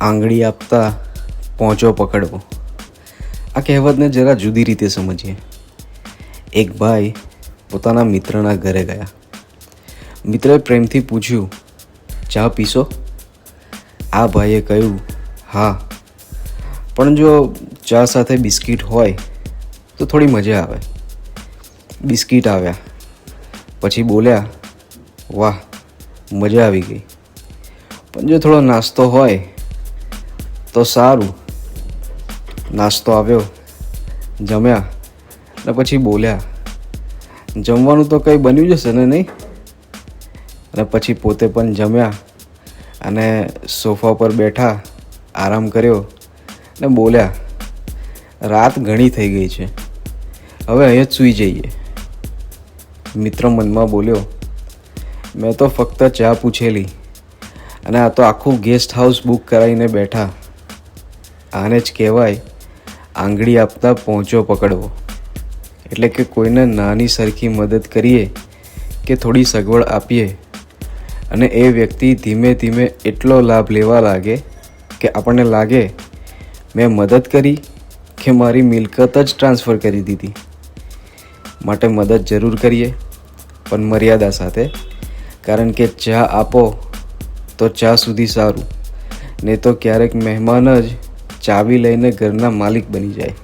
આંગળી આપતા પહોંચો પકડવો. આ કહેવતને જરા જુદી રીતે સમજીએ. એક ભાઈ પોતાના મિત્રના ઘરે ગયા. મિત્રએ પ્રેમથી પૂછ્યું, ચા પીશો? આ ભાઈએ કહ્યું, હા, પણ જો ચા સાથે બિસ્કિટ હોય તો થોડી મજા આવે. બિસ્કિટ આવ્યા. પછી બોલ્યા, વાહ, મજા આવી ગઈ, પણ જો થોડો નાસ્તો હોય તો સારું. નાસ્તો આવ્યો, જમ્યા ને પછી બોલ્યા, જમવાનું તો કંઈ બન્યું જશે ને નહીં? અને પછી પોતે પણ જમ્યા અને સોફા પર બેઠા આરામ કર્યો ને બોલ્યા, રાત ઘણી થઈ ગઈ છે, હવે અહીં જ સૂઈ જઈએ. મિત્ર મનમાં બોલ્યો, મેં તો ફક્ત ચા પૂછેલી અને આ તો આખું ગેસ્ટ હાઉસ બુક કરાવીને બેઠા. આને જ કહેવાય આંગળી આપતા પહોંચો પકડવો. એટલે કે કોઈને નાની સરખી મદદ કરીએ કે થોડી સગવડ આપીએ અને એ વ્યક્તિ ધીમે ધીમે એટલો લાભ લેવા લાગે કે આપણને લાગે મેં મદદ કરી કે મારી મિલકત જ ટ્રાન્સફર કરી દીધી. માટે મદદ જરૂર કરીએ, પણ મર્યાદા સાથે. કારણ કે ચા આપો તો ચા સુધી સારું, નહીં તો ક્યારેક મહેમાન જ ચાવી લઈને ઘરના માલિક બની જાય.